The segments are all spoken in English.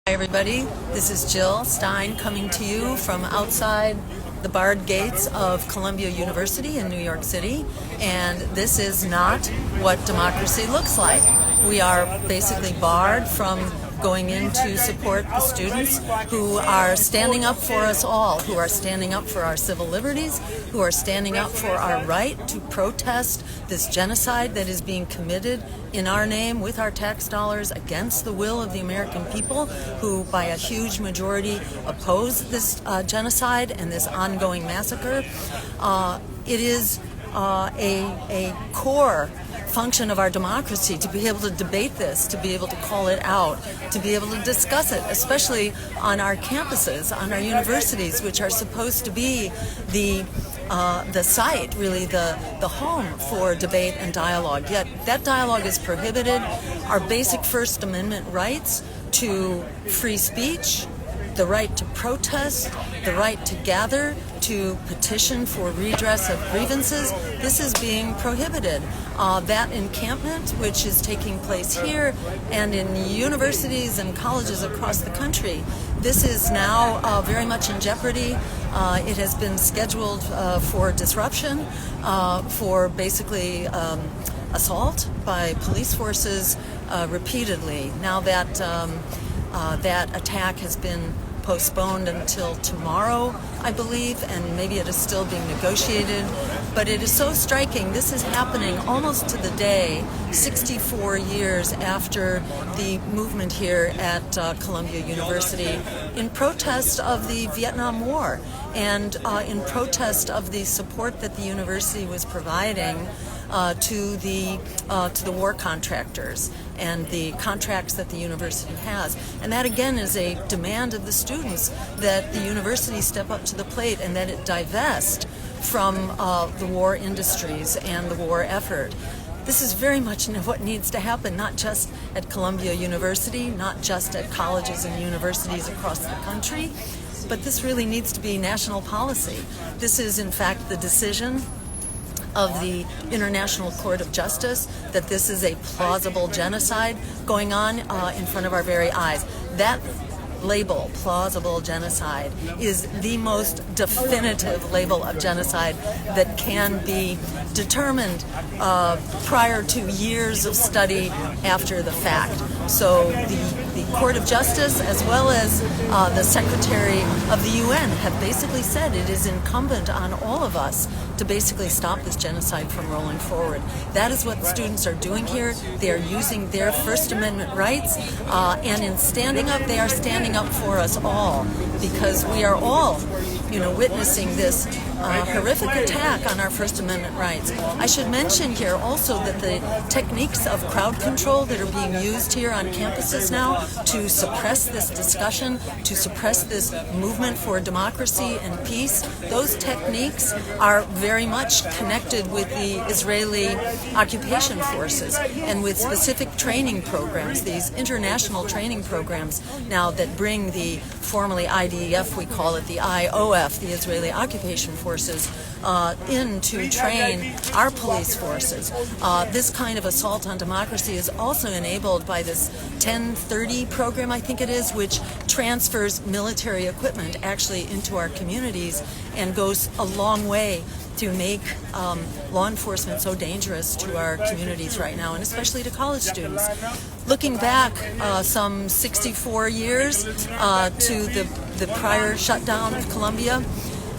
Hi everybody, this is Jill Stein coming to you from outside the barred gates of Columbia University in New York City, and this is not what democracy looks like. We are basically barred from going in to support the students who are standing up for us all, who are standing up for our civil liberties, who are standing up for our right to protest this genocide that is being committed in our name with our tax dollars against the will of the American people, who by a huge majority oppose this genocide and this ongoing massacre. It is a core function of our democracy to be able to debate this, to be able to call it out, to be able to discuss it, especially on our campuses, on our universities, which are supposed to be the site, really the home for debate and dialogue. Yet that dialogue is prohibited. Our basic First Amendment rights to free speech, the right to protest, the right to gather, to petition for redress of grievances, this is being prohibited. That encampment, which is taking place here and in universities and colleges across the country, this is now very much in jeopardy. It has been scheduled for disruption, for basically assault by police forces repeatedly. Now that that attack has been postponed until tomorrow, I believe, and maybe it is still being negotiated. But it is so striking. This is happening almost to the day, 64 years after the movement here at Columbia University, in protest of the Vietnam War and in protest of the support that the university was providing to the war contractors and the contracts that the university has. And that again is a demand of the students that the university step up to the plate and that it divest from the war industries and the war effort. This is very much what needs to happen, not just at Columbia University, not just at colleges and universities across the country, but this really needs to be national policy. This is in fact the decision of the International Court of Justice that this is a plausible genocide going on in front of our very eyes. That label, plausible genocide, is the most definitive label of genocide that can be determined prior to years of study after the fact. So the Court of Justice, as well as the Secretary of the UN, have basically said it is incumbent on all of us to basically stop this genocide from rolling forward. That is what the students are doing here. They are using their First Amendment rights, and in standing up, they are standing up for us all, because we are all, witnessing this horrific attack on our First Amendment rights. I should mention here also that the techniques of crowd control that are being used here on campuses now to suppress this discussion, to suppress this movement for democracy and peace, those techniques are very much connected with the Israeli occupation forces and with specific training programs, these international training programs now that bring the formerly IDF, we call it the IOF, the Israeli occupation forces, in to train our police forces. This kind of assault on democracy is also enabled by this 1030 program, I think it is, which transfers military equipment actually into our communities and goes a long way to make law enforcement so dangerous to our communities right now, and especially to college students. Looking back some 64 years to the prior shutdown of Columbia,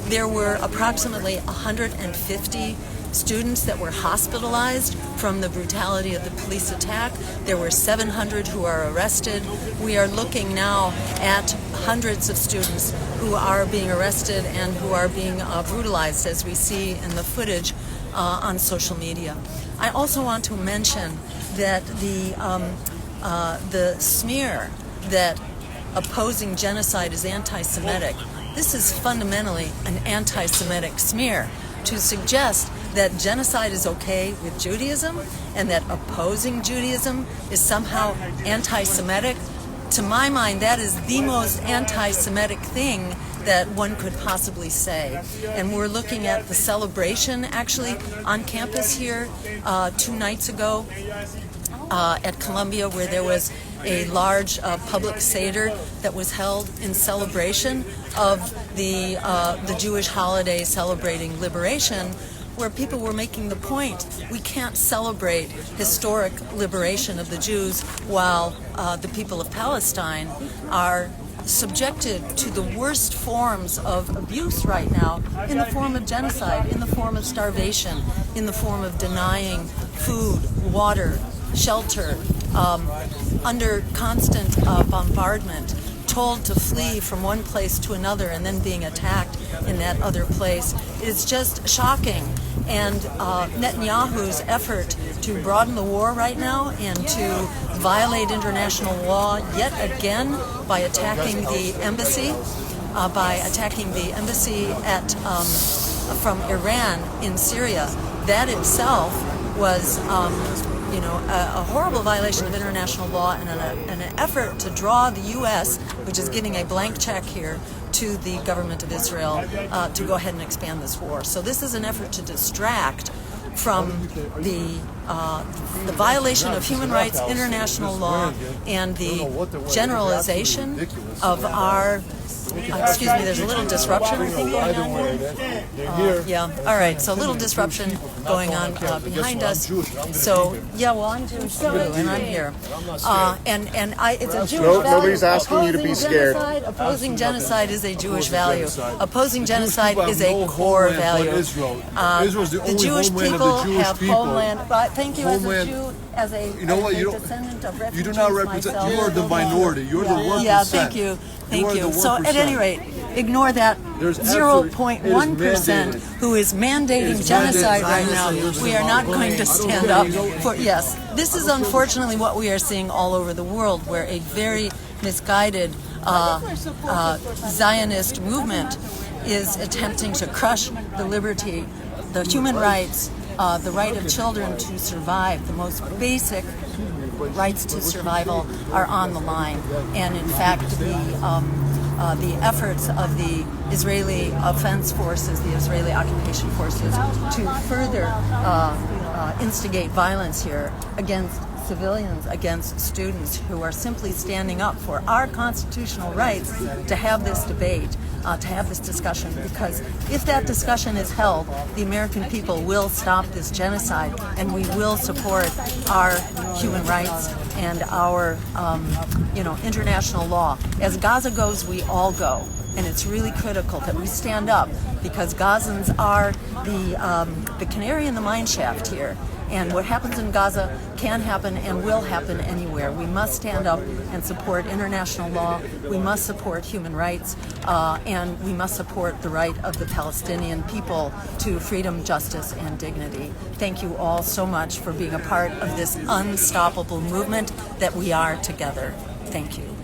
there were approximately 150 students that were hospitalized from the brutality of the police attack. There were 700 who are arrested. We are looking now at hundreds of students who are being arrested and who are being brutalized, as we see in the footage on social media. I also want to mention that the smear that opposing genocide is anti-Semitic, this is fundamentally an anti-Semitic smear to suggest that genocide is okay with Judaism and that opposing Judaism is somehow anti-Semitic. To my mind, that is the most anti-Semitic thing that one could possibly say. And we're looking at the celebration actually on campus here 2 nights ago at Columbia, where there was a large public Seder that was held in celebration of the Jewish holiday celebrating liberation, where people were making the point, we can't celebrate historic liberation of the Jews while the people of Palestine are subjected to the worst forms of abuse right now, in the form of genocide, in the form of starvation, in the form of denying food, water, shelter, under constant bombardment, told to flee from one place to another and then being attacked in that other place. It's just shocking. And Netanyahu's effort to broaden the war right now and to violate international law yet again by attacking the embassy, at from Iran in Syria, that itself was a horrible violation of international law and an effort to draw the U.S., which is giving a blank check here to the government of Israel, to go ahead and expand this war. So this is an effort to distract from the violation of human rights, international law, and the generalization of our... excuse me, there's a little disruption, I think, going on here. Yeah, all right, so a little disruption going on behind us. So, yeah, well, I'm Jewish too, and I'm here. It's a Jewish value. Nobody's asking you to be scared. Opposing genocide is a Jewish value. Opposing genocide is a core value. The Jewish people have homeland. Thank you, as a Jew, as a descendant of refugees. You do not represent. Myself. You are the minority. You're the 1%. Yeah, thank you. Thank you. So at any rate, ignore that 0.1% who is mandating genocide right now. We are not going to stand up for, yes, this is unfortunately what we are seeing all over the world, where a very misguided Zionist movement is attempting to crush the liberty, the human rights, the right of children to survive. The most basic rights to survival are on the line, and in fact the efforts of the Israeli offense forces, the Israeli occupation forces, to further instigate violence here against civilians, against students who are simply standing up for our constitutional rights to have this debate, to have this discussion, because if that discussion is held, the American people will stop this genocide, and we will support our human rights and our international law. As Gaza goes, we all go. And it's really critical that we stand up, because Gazans are the canary in the mine shaft here. And what happens in Gaza can happen and will happen anywhere. We must stand up and support international law. We must support human rights, and we must support the right of the Palestinian people to freedom, justice, and dignity. Thank you all so much for being a part of this unstoppable movement that we are together. Thank you.